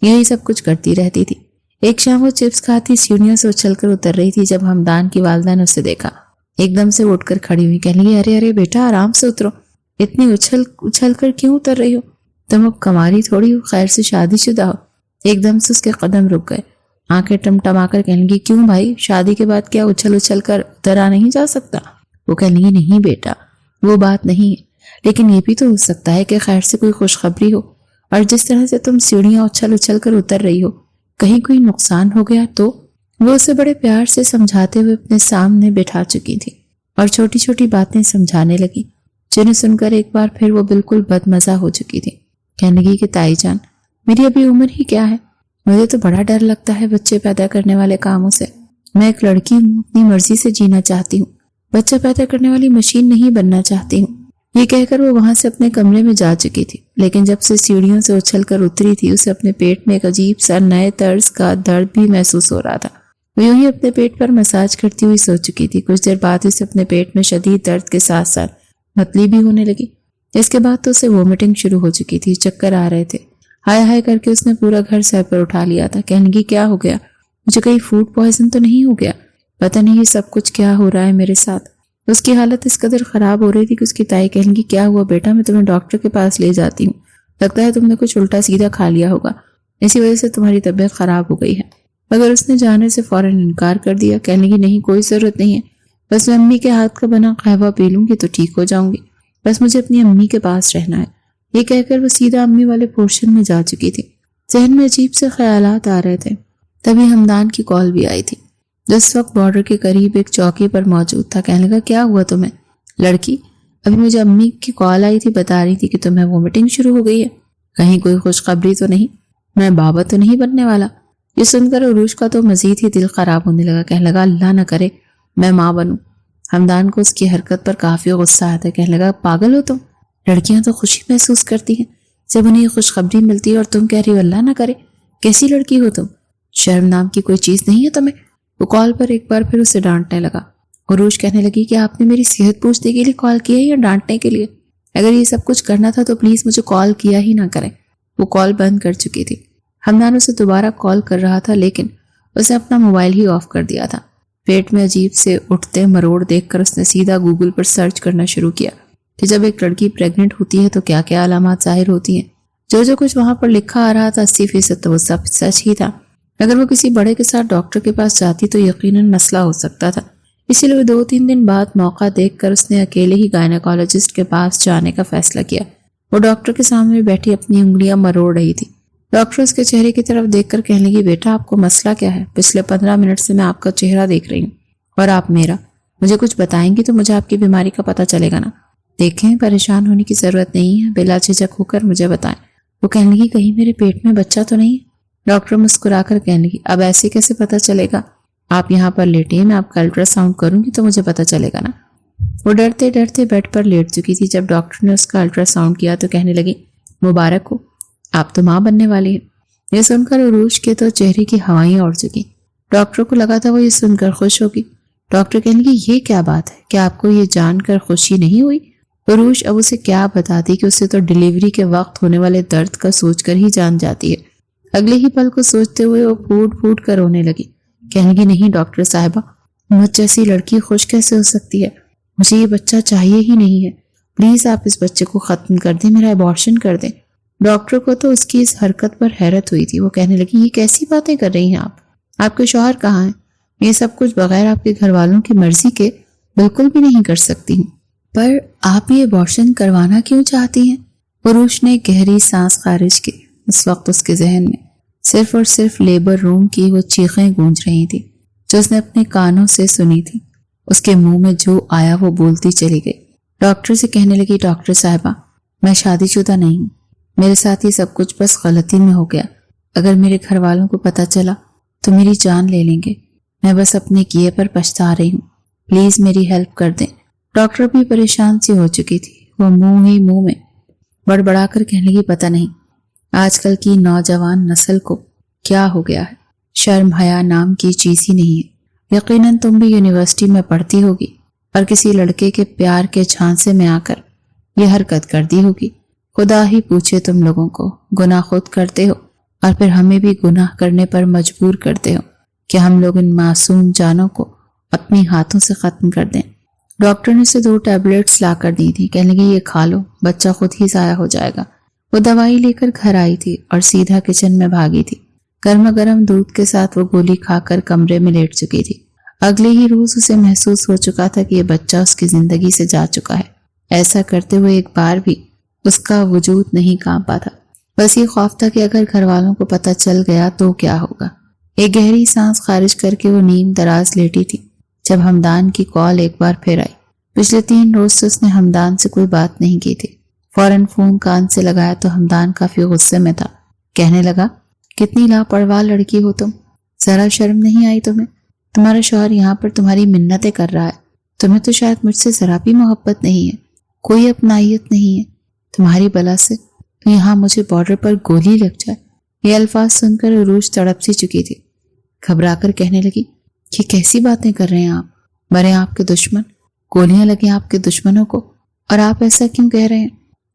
یہی سب کچھ کرتی رہتی تھی۔ ایک شام وہ چپس کھاتی سیڑھیوں سے اچھل کر اتر رہی تھی جب ہمدان کی والدہ نے اسے دیکھا، ایک دم سے اٹھ کر کھڑی ہوئی، کہنے لگی ارے ارے بیٹا آرام سے اترو، اتنی اچھل کر کیوں اتر رہی ہو، تم اب کماری تھوڑی ہو، خیر سے شادی شدہ ہو۔ ایک دم سے اس کے قدم رک گئے، آنکھیں ٹمٹما کر کہنے لگی کیوں بھائی، شادی کے بعد کیا اچھل کر اترا نہیں جا سکتا؟ وہ کہنے لگی نہیں بیٹا وہ بات نہیں ہے، لیکن یہ بھی تو ہو سکتا ہے کہ خیر سے کوئی خوشخبری ہو، اور جس طرح سے تم سیڑھیاں اچھل کر اتر رہی ہو کہیں کوئی نقصان ہو گیا تو؟ وہ اسے بڑے پیار سے سمجھاتے ہوئے اپنے سامنے بٹھا چکی تھی اور چھوٹی چھوٹی باتیں سمجھانے لگی جنہیں سن کر ایک بار پھر وہ بالکل بدمزہ ہو چکی تھی۔ کہنے لگی کہ تائی جان میری ابھی عمر ہی کیا ہے، مجھے تو بڑا ڈر لگتا ہے بچے پیدا کرنے والے کاموں سے، میں ایک لڑکی ہوں، اپنی مرضی سے جینا چاہتی ہوں، بچہ پیدا کرنے والی مشین نہیں بننا چاہتی ہوں۔ یہ کہہ کر وہ وہاں سے اپنے کمرے میں جا چکی تھی، لیکن جب سے سیڑھیوں سے اچھل کر اتری تھی اسے اپنے پیٹ میں ایک عجیب سا نئے طرز کا درد بھی محسوس ہو رہا تھا۔ وہ یوں ہی اپنے پیٹ پر مساج کرتی ہوئی سو چکی تھی۔ کچھ دیر بعد اسے اپنے پیٹ میں شدید درد کے ساتھ ساتھ متلی بھی ہونے لگی۔ اس کے بعد تو اسے وومٹنگ شروع ہو چکی تھی، چکر آ رہے تھے۔ ہائے ہائے کر کے اس نے پورا گھر سر پر اٹھا لیا تھا، کہنے لگی کیا ہو گیا، مجھے کہیں فوڈ پوائزن تو نہیں ہو گیا، پتہ نہیں یہ سب کچھ کیا ہو رہا ہے میرے ساتھ۔ اس کی حالت اس قدر خراب ہو رہی تھی کہ اس کی تائی کہنے لگی کیا ہوا بیٹا، میں تمہیں ڈاکٹر کے پاس لے جاتی ہوں، لگتا ہے تم نے کچھ الٹا سیدھا کھا لیا ہوگا، اسی وجہ سے تمہاری طبیعت خراب ہو گئی ہے۔ مگر اس نے جانے سے فوراً انکار کر دیا، کہنے لگی نہیں کوئی ضرورت نہیں ہے، بس میں امی کے ہاتھ کا بنا قہوہ پی لوں گی تو ٹھیک ہو جاؤں گی، بس مجھے اپنی امی کے پاس رہنا ہے۔ یہ کہہ کر وہ سیدھا امی والے پورشن میں جا چکی تھی۔ ذہن میں عجیب سے خیالات آ رہے تھے، تبھی ہمدان کی کال بھی آئی تھی، جس وقت بارڈر کے قریب ایک چوکی پر موجود تھا۔ کہنے لگا کیا ہوا تمہیں؟ لڑکی ابھی مجھے امی کی کال آئی تھی، بتا رہی تھی کہ تمہیں وومٹنگ شروع ہو گئی ہے، کہیں کوئی خوشخبری تو نہیں، میں بابا تو نہیں بننے والا؟ یہ سن کر عروج کا تو مزید ہی دل خراب ہونے لگا، کہنے لگا اللہ نہ کرے میں ماں بنوں۔ ہمدان کو اس کی حرکت پر کافی غصہ آتا ہے، کہنے لگا پاگل ہو تم، لڑکیاں تو خوشی محسوس کرتی ہیں جب انہیں یہ خوشخبری ملتی ہے، اور تم کہہ رہی ہو اللہ نہ کرے، کیسی لڑکی ہو تم، شرم نام کی کوئی چیز نہیں ہے تمہیں؟ وہ کال پر ایک بار پھر اسے ڈانٹنے لگا۔ عروج کہنے لگی کہ آپ نے میری صحت پوچھنے کے لیے کال کیا ہے یا ڈانٹنے کے لیے؟ اگر یہ سب کچھ کرنا تھا تو پلیز مجھے کال کیا ہی نہ کریں۔ وہ کال بند کر چکی تھی۔ ہمدان اسے دوبارہ کال کر رہا تھا لیکن اسے اپنا موبائل ہی آف کر دیا تھا۔ پیٹ میں عجیب سے اٹھتے مروڑ دیکھ کر اس نے سیدھا گوگل پر سرچ کرنا شروع کیا کہ جب ایک لڑکی پریگننٹ ہوتی ہے تو کیا کیا علامات ظاہر ہوتی ہیں۔ جو کچھ وہاں پر لکھا آ رہا تھا 80% تو وہ سب سچ ہی تھا۔ اگر وہ کسی بڑے کے ساتھ ڈاکٹر کے پاس جاتی تو یقیناً مسئلہ ہو سکتا تھا، اسی لیے 2-3 دن بعد موقع دیکھ کر اس نے اکیلے ہی گائنیکالوجسٹ کے پاس جانے کا فیصلہ کیا۔ وہ ڈاکٹر کے سامنے بیٹھی اپنی انگلیاں مروڑ رہی تھی۔ ڈاکٹر اس کے چہرے کی طرف دیکھ کر کہنے لگی بیٹا آپ کو مسئلہ کیا ہے؟ پچھلے 15 منٹ سے میں آپ کا چہرہ دیکھ رہی ہوں اور آپ میرا، مجھے کچھ بتائیں گی تو مجھے آپ کی بیماری کا پتہ چلے گا نا۔ دیکھیں پریشان ہونے کی ضرورت نہیں ہے، بلا جھجک ہو کر مجھے بتائیں۔ وہ کہنے لگی کہیں میرے پیٹ میں بچہ تو نہیں؟ ڈاکٹر مسکرا کر کہنے لگی اب ایسے کیسے پتہ چلے گا، آپ یہاں پر لیٹیں، میں آپ کا الٹرا ساؤنڈ کروں گی تو مجھے پتہ چلے گا نا۔ وہ ڈرتے ڈرتے بیڈ پر لیٹ چکی تھی۔ جب ڈاکٹر نے اس کا الٹرا ساؤنڈ کیا تو کہنے لگی مبارک ہو، آپ تو ماں بننے والی ہیں۔ یہ سن کر عروج کے تو چہرے کی ہوائیں اڑ چکی۔ ڈاکٹر کو لگا تھا وہ یہ سن کر خوش ہوگی۔ ڈاکٹر کہنے لگی یہ کیا بات ہے، کیا آپ کو یہ جان کر خوشی نہیں ہوئی؟ عروج اب اسے کیا بتاتی کہ اسے تو ڈیلیوری کے وقت ہونے والے درد کا سوچ کر ہی جان جاتی ہے۔ اگلے ہی پل کو سوچتے ہوئے وہ پھوٹ پھوٹ کر رونے لگی، کہنے لگی نہیں ڈاکٹر صاحبہ، مجھ جیسی لڑکی خوش کیسے ہو سکتی ہے، مجھے یہ بچہ چاہیے ہی نہیں ہے، پلیز آپ اس بچے کو ختم کر دیں، میرا ابارشن کر دیں۔ ڈاکٹر کو تو اس کی اس حرکت پر حیرت ہوئی تھی۔ وہ کہنے لگی یہ کیسی باتیں کر رہی ہیں آپ کے شوہر کہاں ہیں؟ یہ سب کچھ بغیر آپ کے گھر والوں کی مرضی کے بالکل بھی نہیں کر سکتی ہوں۔ پر آپ یہ ابارشن کروانا کیوں چاہتی ہیں؟ عروش نے گہری سانس خارج کی۔ اس وقت اس کے ذہن میں صرف اور صرف لیبر روم کی وہ چیخیں گونج رہی تھی جو اس نے اپنے کانوں سے سنی تھی۔ اس کے منہ میں جو آیا وہ بولتی چلی گئی۔ ڈاکٹر سے کہنے لگی، ڈاکٹر صاحبہ، میں شادی شدہ نہیں ہوں، میرے ساتھ یہ سب کچھ بس غلطی میں ہو گیا، اگر میرے گھر والوں کو پتہ چلا تو میری جان لے لیں گے، میں بس اپنے کیے پر پچھتا رہی ہوں، پلیز میری ہیلپ کر دیں۔ ڈاکٹر بھی پریشان سی ہو چکی تھی، وہ منہ میں بڑبڑا کر کہنے لگی، پتہ نہیں آج کل کی نوجوان نسل کو کیا ہو گیا ہے، شرم حیا نام کی چیز ہی نہیں ہے، یقیناً تم بھی یونیورسٹی میں پڑھتی ہوگی اور کسی لڑکے کے پیار کے جھانسے میں آ کر یہ حرکت کر دی ہوگی، خدا ہی پوچھے تم لوگوں کو، گناہ خود کرتے ہو اور پھر ہمیں بھی گناہ کرنے پر مجبور کرتے ہو کہ ہم لوگ ان معصوم جانوں کو اپنی ہاتھوں سے ختم کر دیں۔ ڈاکٹر نے اسے 2 ٹیبلٹس لا کر دی تھی، کہنے لگی یہ کھا لو، بچہ خود ہی ضائع ہو جائے گا۔ وہ دوائی لے کر گھر آئی تھی اور سیدھا کچن میں بھاگی تھی۔ گرما گرم دودھ کے ساتھ وہ گولی کھا کر کمرے میں لیٹ چکی تھی۔ اگلے ہی روز اسے محسوس ہو چکا تھا کہ یہ بچہ اس کی زندگی سے جا چکا ہے۔ ایسا کرتے ہوئے ایک بار بھی اس کا وجود نہیں کانپا تھا، بس یہ خوف تھا کہ اگر گھر والوں کو پتہ چل گیا تو کیا ہوگا۔ ایک گہری سانس خارج کر کے وہ نیم دراز لیٹی تھی جب ہمدان کی کال ایک بار پھر آئی۔ پچھلے 3 روز سے اس نے ہمدان سے کوئی بات نہیں کی تھی۔ فوراً فون کان سے لگایا تو ہمدان کافی غصے میں تھا، کہنے لگا، کتنی لاپرواہ لڑکی ہو تم، ذرا شرم نہیں آئی تمہیں؟ تمہارا شوہر یہاں پر تمہاری منتیں کر رہا ہے، تمہیں تو شاید مجھ سے ذرا بھی محبت نہیں ہے، کوئی اپنائیت نہیں ہے، تمہاری بلا سے تو یہاں مجھے بارڈر پر گولی لگ جائے۔ یہ الفاظ سن کر عروج تڑپ سی چکی تھی، گھبرا کر کہنے لگی، یہ کیسی باتیں کر رہے ہیں آپ؟ مرے آپ کے دشمن، گولیاں لگیں آپ کے دشمنوں کو، اور آپ ایسا کیوں کہہ رہے ہیں؟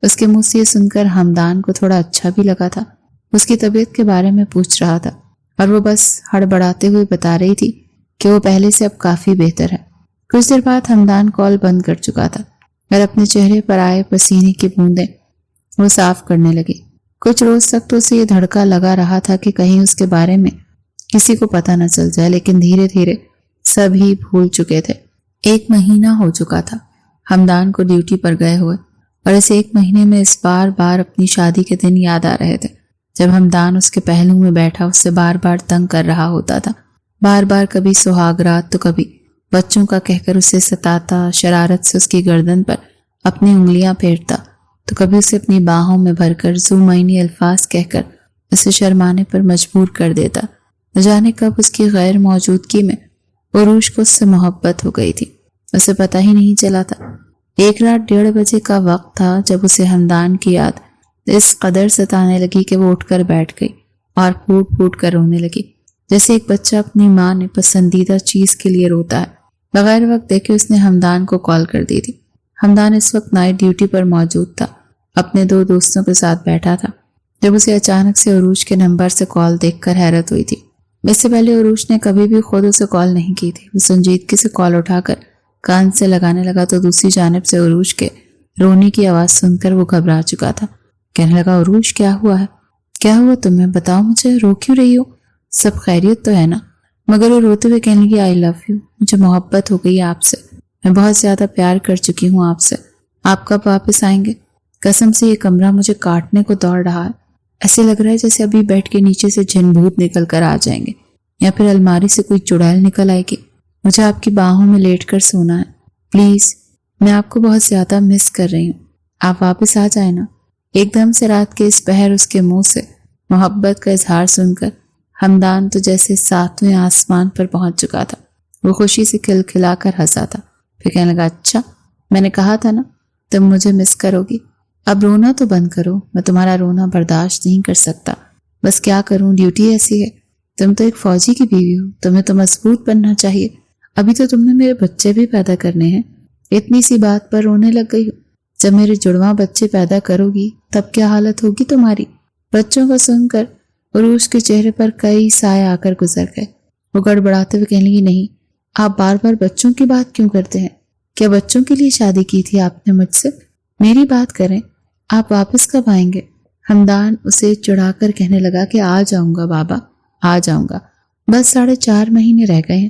اس کے منہ سے یہ سن کر ہمدان کو تھوڑا اچھا بھی لگا تھا، اس کی طبیعت کے بارے میں پوچھ رہا تھا اور وہ بس ہڑبڑاتے ہوئے بتا رہی تھی کہ وہ پہلے سے اب کافی بہتر ہے۔ کچھ دیر بعد ہمدان کال بند کر چکا تھا اور اپنے چہرے پر آئے پسینے کی بوندیں وہ صاف کرنے لگی۔ کچھ روز تک تو اسے یہ دھڑکا لگا رہا تھا کہ کہیں اس کے بارے میں کسی کو پتہ نہ چل جائے، لیکن دھیرے دھیرے سب ہی بھول چکے تھے۔ 1 مہینہ ہو چکا تھا ہمدان کو ڈیوٹی پر گئے ہوئے، اور اس 1 مہینے میں اس بار بار اپنی شادی کے دن یاد آ رہے تھے جب ہمدان اس کے پہلو میں بیٹھا اس سے بار بار تنگ کر رہا ہوتا تھا، بار بار کبھی سہاگ رات تو کبھی بچوں کا کہہ کر اسے ستاتا، شرارت سے اس کی گردن پر اپنی انگلیاں پھیرتا، تو کبھی اسے اپنی باہوں میں بھر کر ذومعنی الفاظ کہہ کر اسے شرمانے پر مجبور کر دیتا۔ نہ جانے کب اس کی غیر موجودگی میں عروج کو اس سے محبت ہو گئی تھی، اسے پتہ ہی نہیں چلا تھا۔ ایک رات 1:30 بجے کا وقت تھا جب اسے ہمدان کی یاد اس قدر ستانے لگی کہ وہ اٹھ کر بیٹھ گئی اور پھوٹ پھوٹ کر رونے لگی، جیسے ایک بچہ اپنی ماں نے پسندیدہ چیز کے لیے روتا ہے۔ بغیر وقت دیکھے اس نے ہمدان کو کال کر دی تھی۔ ہمدان اس وقت نائٹ ڈیوٹی پر موجود تھا، اپنے 2 دوستوں کے ساتھ بیٹھا تھا، جب اسے اچانک سے عروج کے نمبر سے کال دیکھ کر حیرت ہوئی تھی۔ اس سے پہلے عروج نے کبھی بھی خود اسے کال نہیں کی تھی۔ وہ سنجیدگی سے کال اٹھا کر کان سے لگانے لگا تو دوسری جانب سے عروج کے رونے کی آواز سن کر وہ گھبرا چکا تھا، کہنے لگا، عروج کیا ہوا ہے؟ کیا ہوا تمہیں؟ بتاؤ مجھے، رو کیوں رہی ہو؟ سب خیریت تو ہے نا؟ مگر وہ روتے ہوئے کہنے لگی، آئی لو یو، مجھے محبت ہو گئی آپ سے، میں بہت زیادہ پیار کر چکی ہوں آپ سے، آپ کب واپس آئیں گے؟ قسم سے یہ کمرہ مجھے کاٹنے کو دوڑ رہا ہے، ایسے لگ رہا ہے جیسے ابھی بیڈ کے نیچے سے جن بھوت نکل کر آ جائیں گے، یا پھر الماری سے کوئی چڑیل نکل آئے گی۔ مجھے آپ کی باہوں میں لیٹ کر سونا ہے، پلیز، میں آپ کو بہت زیادہ مس کر رہی ہوں، آپ واپس آ جائیں نا۔ ایک دم سے رات کے اس پہر اس کے منہ سے محبت کا اظہار سن کر ہمدان تو جیسے 7ویں آسمان پر پہنچ چکا تھا۔ وہ خوشی سے کھلکھلا کر ہنسا تھا، پھر کہنے لگا، اچھا، میں نے کہا تھا نا تم مجھے مس کرو گی، اب رونا تو بند کرو، میں تمہارا رونا برداشت نہیں کر سکتا، بس کیا کروں، ڈیوٹی ایسی ہے، تم تو ایک فوجی کی بیوی ہو، تمہیں تو مضبوط بننا چاہیے، ابھی تو تم نے میرے بچے بھی پیدا کرنے ہیں، اتنی سی بات پر رونے لگ گئی ہو، جب میرے جڑواں بچے پیدا کرو گی تب کیا حالت ہوگی تمہاری؟ بچوں کو سن کر عروج کے چہرے پر کئی سائے آ کر گزر گئے۔ وہ گڑبڑاتے ہوئے کہنے لگی، نہیں، آپ بار بار بچوں کی بات کیوں کرتے ہیں؟ کیا بچوں کے لیے شادی کی تھی آپ نے مجھ سے؟ میری بات کریں، آپ واپس کب آئیں گے؟ ہمدان اسے چڑھا کر کہنے لگا کہ آ جاؤں گا بابا، آ جاؤں گا، بس 4.5 مہینے رہ گئے ہیں،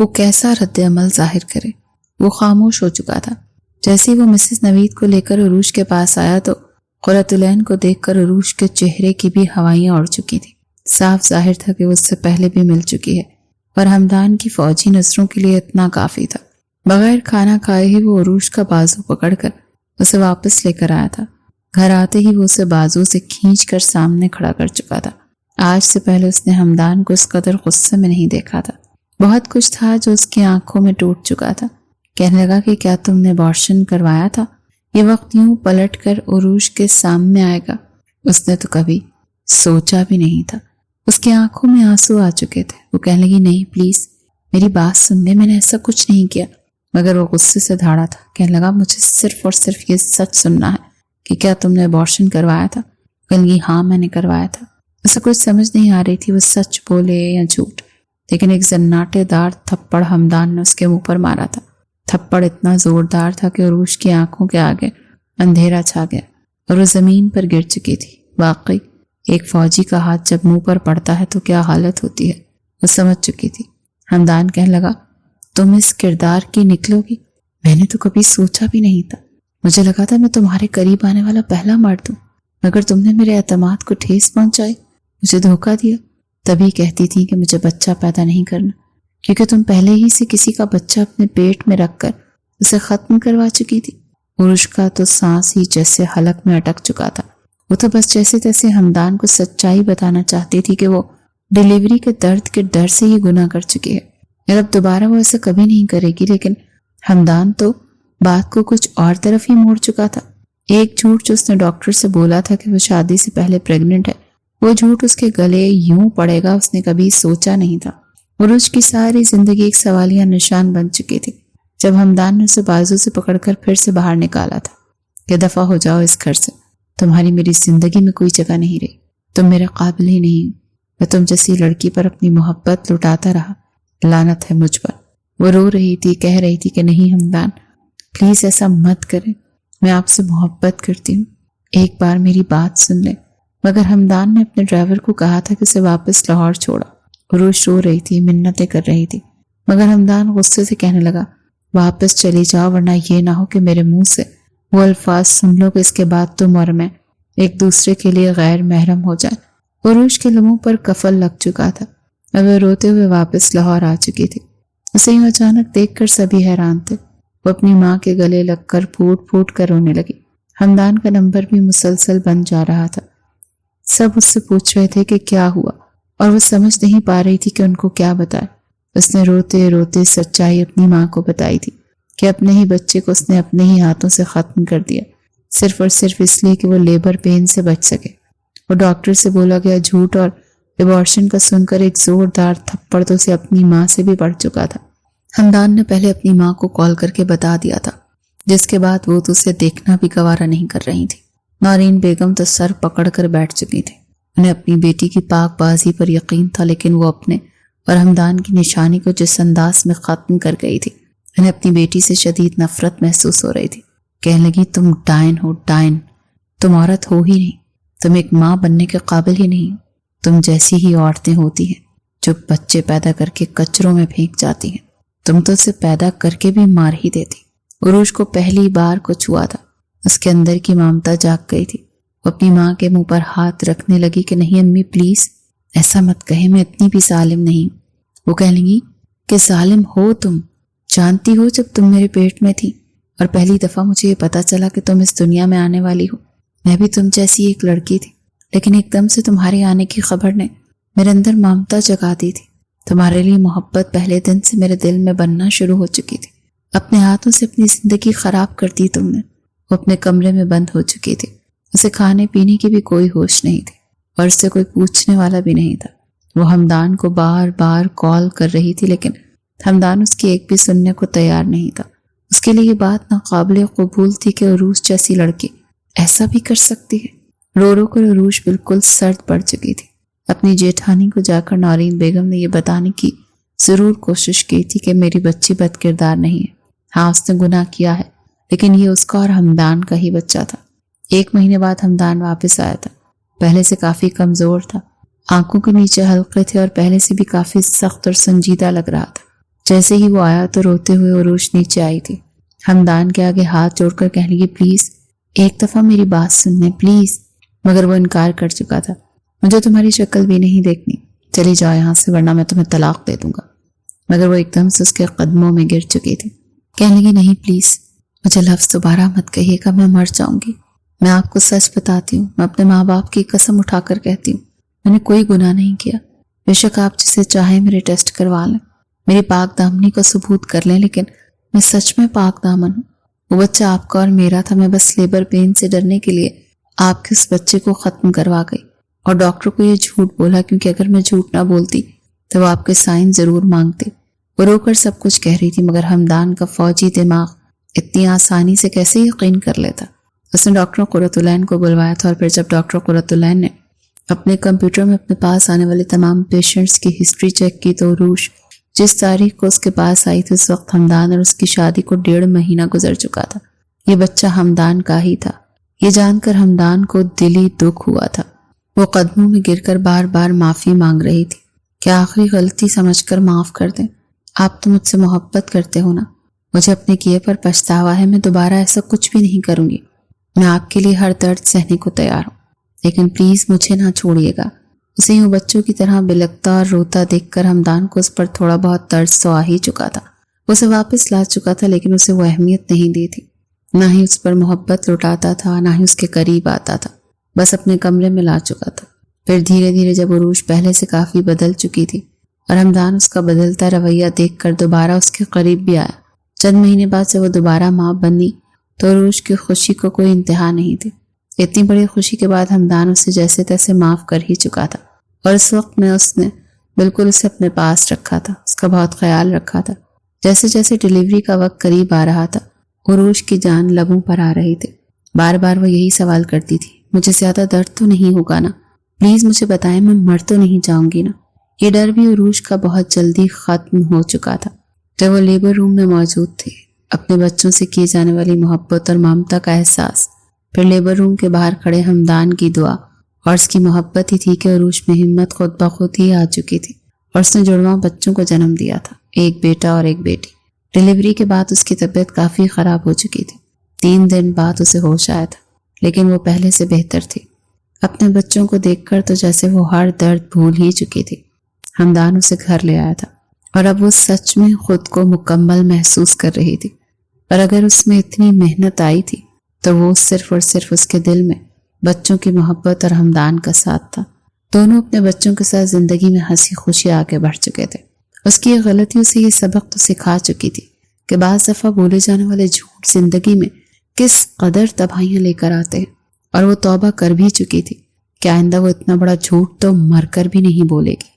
وہ کیسا رد عمل ظاہر کرے؟ وہ خاموش ہو چکا تھا۔ جیسے وہ مسز نوید کو لے کر عروج کے پاس آیا تو قرۃ العین کو دیکھ کر عروج کے چہرے کی بھی ہوائیاں اڑ چکی تھیں۔ صاف ظاہر تھا کہ وہ اس سے پہلے بھی مل چکی ہے، اور ہمدان کی فوجی نظروں کے لیے اتنا کافی تھا۔ بغیر کھانا کھائے ہی وہ عروج کا بازو پکڑ کر اسے واپس لے کر آیا تھا۔ گھر آتے ہی وہ اسے بازو سے کھینچ کر سامنے کھڑا کر چکا تھا۔ آج سے پہلے اس نے ہمدان کو اس قدر غصے میں نہیں دیکھا تھا۔ بہت کچھ تھا جو اس کی آنکھوں میں ٹوٹ چکا تھا۔ کہنے لگا کہ کیا تم نے ابارشن کروایا تھا؟ یہ وقت یوں پلٹ کر عروج کے سامنے آئے گا اس نے تو کبھی سوچا بھی نہیں تھا۔ اس کی آنکھوں میں آنسو آ چکے تھے۔ وہ کہنے لگی، نہیں پلیز میری بات سن لے، میں نے ایسا کچھ نہیں کیا۔ مگر وہ غصے سے دھاڑا تھا۔ کہنے لگا، مجھے صرف اور صرف یہ سچ سننا ہے کہ کیا تم نے ابارشن کروایا تھا؟ کہنے لگی، ہاں میں نے کروایا تھا۔ اسے کچھ سمجھ نہیں آ رہی تھی وہ سچ بولے یا جھوٹ، لیکن ایک زناٹے دار تھپڑ ہمدان نے اس کے منہ پر مارا تھا۔ تھپڑ اتنا زوردار تھا کہ عروج کی آنکھوں کے آگے اندھیرا چھا گیا اور وہ زمین پر گر چکی تھی۔ واقعی ایک فوجی کا ہاتھ جب منہ پر پڑتا ہے تو کیا حالت ہوتی ہے، وہ سمجھ چکی تھی۔ ہمدان کہنے لگا، تم اس کردار کی نکلو گی؟ میں نے تو کبھی سوچا بھی نہیں تھا۔ مجھے لگا تھا میں تمہارے قریب آنے والا پہلا مرد ہوں، مگر تم نے میرے اعتماد کو ٹھیس پہنچائی، مجھے دھوکہ دیا۔ تبھی کہتی تھی کہ مجھے بچہ پیدا نہیں کرنا، کیونکہ تم پہلے ہی سے کسی کا بچہ اپنے پیٹ میں رکھ کر اسے ختم کروا چکی تھی۔ عروج کا تو سانس ہی جیسے حلق میں اٹک چکا تھا۔ وہ تو بس جیسے تیسے ہمدان کو سچائی بتانا چاہتی تھی کہ وہ ڈیلیوری کے درد کے ڈر سے ہی گناہ کر چکی ہے، اور اب دوبارہ وہ ایسا کبھی نہیں کرے گی۔ لیکن ہمدان تو بات کو کچھ اور طرف ہی موڑ چکا تھا۔ ایک جھوٹ جو اس نے ڈاکٹر سے بولا تھا کہ وہ شادی سے پہلے پریگننٹ ہے، وہ جھوٹ اس کے گلے یوں پڑے گا اس نے کبھی سوچا نہیں تھا۔ عروج کی ساری زندگی ایک سوالیہ نشان بن چکی تھی۔ جب ہمدان نے اسے بازو سے پکڑ کر پھر سے باہر نکالا تھا کہ دفع ہو جاؤ اس گھر سے، تمہاری میری زندگی میں کوئی جگہ نہیں رہی، تم میرے قابل ہی نہیں ہو، میں تم جیسی لڑکی پر اپنی محبت لٹاتا رہا، لعنت ہے مجھ پر۔ وہ رو رہی تھی، کہہ رہی تھی کہ نہیں ہمدان پلیز ایسا مت کریں، میں آپ سے محبت کرتی ہوں، ایک بار میری بات سن لیں۔ مگر ہمدان نے اپنے ڈرائیور کو کہا تھا کہ اسے واپس لاہور چھوڑا۔ عروج رو رہی تھی، منتیں کر رہی تھی، مگر ہمدان غصے سے کہنے لگا، واپس چلی جاؤ ورنہ یہ نہ ہو کہ میرے منہ سے وہ الفاظ سن لو کہ اس کے بعد تم اور میں ایک دوسرے کے لیے غیر محرم ہو جائیں۔ عروج کے لبوں پر کفل لگ چکا تھا، اب وہ روتے ہوئے واپس لاہور آ چکی تھی۔ اسے یوں اچانک دیکھ کر سبھی حیران تھے۔ وہ اپنی ماں کے گلے لگ کر پھوٹ پھوٹ کر رونے لگی۔ ہمدان کا نمبر بھی مسلسل بن جا رہا تھا۔ سب اس سے پوچھ رہے تھے کہ کیا ہوا، اور وہ سمجھ نہیں پا رہی تھی کہ ان کو کیا بتائے۔ اس نے روتے روتے سچائی اپنی ماں کو بتائی تھی کہ اپنے ہی بچے کو اس نے اپنے ہی ہاتھوں سے ختم کر دیا، صرف اور صرف اس لیے کہ وہ لیبر پین سے بچ سکے۔ وہ ڈاکٹر سے بولا گیا جھوٹ اور ایبارشن کا سن کر ایک زوردار تھپڑ تو اسے اپنی ماں سے بھی بڑھ چکا تھا۔ ہمدان نے پہلے اپنی ماں کو کال کر کے بتا دیا تھا، جس کے بعد وہ تو اسے دیکھنا بھی گوارا نہیں کر رہی تھی۔ نورین بیگم تو سر پکڑ کر بیٹھ چکی تھی۔ انہیں اپنی بیٹی کی پاک بازی پر یقین تھا، لیکن وہ اپنے اور ہمدان کی نشانی کو جس انداز میں ختم کر گئی تھی، انہیں اپنی بیٹی سے شدید نفرت محسوس ہو رہی تھی۔ کہنے لگی، تم ڈائن ہو، ڈائن، تم عورت ہو ہی نہیں، تم ایک ماں بننے کے قابل ہی نہیں ہو، تم جیسی ہی عورتیں ہوتی ہیں جو بچے پیدا کر کے کچروں میں پھینک جاتی ہیں، تم تو اسے پیدا کر کے بھی مار ہی دیتی۔ عروج کو پہلی بار کچھ ہوا تھا، اس کے اندر کی ممتا جاگ گئی تھی۔ وہ اپنی ماں کے منہ پر ہاتھ رکھنے لگی کہ نہیں امی پلیز ایسا مت کہے، میں اتنی بھی ظالم نہیں ہوں۔ وہ کہنے لگی کہ ظالم ہو تم، جانتی ہو جب تم میرے پیٹ میں تھی اور پہلی دفعہ مجھے یہ پتا چلا کہ تم اس دنیا میں آنے والی ہو، میں بھی تم جیسی ایک لڑکی تھی، لیکن ایک دم سے تمہارے آنے کی خبر نے میرے اندر ممتا جگا دی تھی۔ تمہارے لیے محبت پہلے دن سے میرے دل میں بننا شروع ہو چکی تھی۔ اپنے ہاتھوں سے اپنی زندگی خراب کر دی تم نے۔ وہ اپنے کمرے میں بند ہو چکی تھی، اسے کھانے پینے کی بھی کوئی ہوش نہیں تھی اور اس سے کوئی پوچھنے والا بھی نہیں تھا۔ وہ ہمدان کو بار بار کال کر رہی تھی، لیکن ہمدان اس کی ایک بھی سننے کو تیار نہیں تھا۔ اس کے لیے یہ بات ناقابل قبول تھی کہ عروج جیسی لڑکی ایسا بھی کر سکتی ہے۔ رو رو کر عروج بالکل سرد پڑ چکی تھی۔ اپنی جیٹھانی کو جا کر نورین بیگم نے یہ بتانے کی ضرور کوشش کی تھی کہ میری بچی بد کردار نہیں ہے، ہاں اس نے گناہ کیا ہے، لیکن یہ اس کا اور ہمدان کا ہی بچہ تھا۔ 1 مہینے بعد ہمدان واپس آیا تھا۔ پہلے سے کافی کمزور تھا، آنکھوں کے نیچے حلقے تھے اور پہلے سے بھی کافی سخت اور سنجیدہ لگ رہا تھا۔ جیسے ہی وہ آیا تو روتے ہوئے عروج نیچے آئی تھی۔ حمدان کے آگے ہاتھ جوڑ کر کہنے لگی پلیز ایک دفعہ میری بات سننے پلیز، مگر وہ انکار کر چکا تھا۔ مجھے تمہاری شکل بھی نہیں دیکھنی، چلی جاؤ یہاں سے ورنہ میں تمہیں طلاق دے دوں گا۔ مگر وہ ایک دم سے اس کے قدموں میں گر چکی تھی۔ کہنے لگی نہیں پلیز مجھے لفظ دوبارہ مت کہیے گا، میں مر جاؤں گی۔ میں آپ کو سچ بتاتی ہوں، میں اپنے ماں باپ کی قسم اٹھا کر کہتی ہوں میں نے کوئی گناہ نہیں کیا۔ بے شک آپ جسے چاہیں میرے ٹیسٹ کروا لیں، میری پاک دامنی کا ثبوت کر لیں، لیکن میں سچ میں پاک دامن ہوں۔ وہ بچہ آپ کا اور میرا تھا، میں بس لیبر پین سے ڈرنے کے لیے آپ کے اس بچے کو ختم کروا گئی اور ڈاکٹر کو یہ جھوٹ بولا، کیونکہ اگر میں جھوٹ نہ بولتی تو وہ آپ کے سائن ضرور مانگتے۔ وہ رو کر سب کچھ کہہ رہی تھی، مگر حمدان کا فوجی دماغ اتنی آسانی سے کیسے یقین کر لیتا۔ اس نے ڈاکٹر قرۃ العین کو بلوایا تھا، اور پھر جب ڈاکٹر قرۃ العین نے اپنے کمپیوٹر میں اپنے پاس آنے والے تمام پیشنٹس کی ہسٹری چیک کی تو عروج جس تاریخ کو اس کے پاس آئی تھی اس وقت حمدان اور اس کی شادی کو 1.5 مہینہ گزر چکا تھا۔ یہ بچہ حمدان کا ہی تھا۔ یہ جان کر حمدان کو دلی دکھ ہوا تھا۔ وہ قدموں میں گر کر بار بار معافی مانگ رہی تھی کہ آخری غلطی سمجھ کر معاف کر دیں، آپ تو مجھ سے محبت کرتے ہو نا، مجھے اپنے کیے پر پچھتاوا ہے، میں دوبارہ ایسا کچھ بھی نہیں کروں گی، میں آپ کے لیے ہر درد سہنے کو تیار ہوں، لیکن پلیز مجھے نہ چھوڑیے گا۔ اسے یوں بچوں کی طرح بلکتا اور روتا دیکھ کر حمدان کو اس پر تھوڑا بہت ترس تو آ ہی چکا تھا۔ اسے واپس لا چکا تھا، لیکن اسے وہ اہمیت نہیں دی تھی، نہ ہی اس پر محبت لٹاتا تھا، نہ ہی اس کے قریب آتا تھا، بس اپنے کمرے میں لا چکا تھا۔ پھر دھیرے دھیرے جب عروج پہلے سے کافی بدل چکی تھی اور حمدان اس کا بدلتا رویہ دیکھ کر دوبارہ اس کے قریب بھی آیا، چند مہینے بعد جب وہ دوبارہ ماں بنی تو عروج کی خوشی کو کوئی انتہا نہیں تھی۔ اتنی بڑی خوشی کے بعد حمدان اسے جیسے تیسے معاف کر ہی چکا تھا، اور اس وقت میں اس نے بالکل اسے اپنے پاس رکھا تھا، اس کا بہت خیال رکھا تھا۔ جیسے جیسے ڈیلیوری کا وقت قریب آ رہا تھا عروج کی جان لبوں پر آ رہی تھی۔ بار بار وہ یہی سوال کرتی تھی، مجھے زیادہ درد تو نہیں ہوگا نا، پلیز مجھے بتائیں، میں مر تو نہیں جاؤں گی نا۔ یہ ڈر بھی عروج کا بہت جلدی ختم ہو چکا تھا۔ جب وہ لیبر روم میں موجود تھے، اپنے بچوں سے کی جانے والی محبت اور ممتا کا احساس، پھر لیبر روم کے باہر کھڑے حمدان کی دعا اور اس کی محبت ہی تھی کہ عروج میں ہمت خود بخود ہی آ چکی تھی، اور اس نے جڑواں بچوں کو جنم دیا تھا، ایک بیٹا اور ایک بیٹی۔ ڈیلیوری کے بعد اس کی طبیعت کافی خراب ہو چکی تھی، 3 دن بعد اسے ہوش آیا تھا، لیکن وہ پہلے سے بہتر تھی۔ اپنے بچوں کو دیکھ کر تو جیسے وہ ہر درد بھول ہی چکی تھی۔ حمدان اسے گھر لے آیا تھا، اور اب وہ سچ میں خود کو مکمل محسوس کر رہی تھی، اور اگر اس میں اتنی محنت آئی تھی تو وہ صرف اور صرف اس کے دل میں بچوں کی محبت اور حمدان کا ساتھ تھا۔ دونوں اپنے بچوں کے ساتھ زندگی میں ہنسی خوشی آگے بڑھ چکے تھے۔ اس کی یہ غلطی اسے یہ سبق تو سکھا چکی تھی کہ بعض دفعہ بولے جانے والے جھوٹ زندگی میں کس قدر تباہیاں لے کر آتے ہیں، اور وہ توبہ کر بھی چکی تھی کہ آئندہ وہ اتنا بڑا جھوٹ تو مر کر بھی نہیں بولے گی۔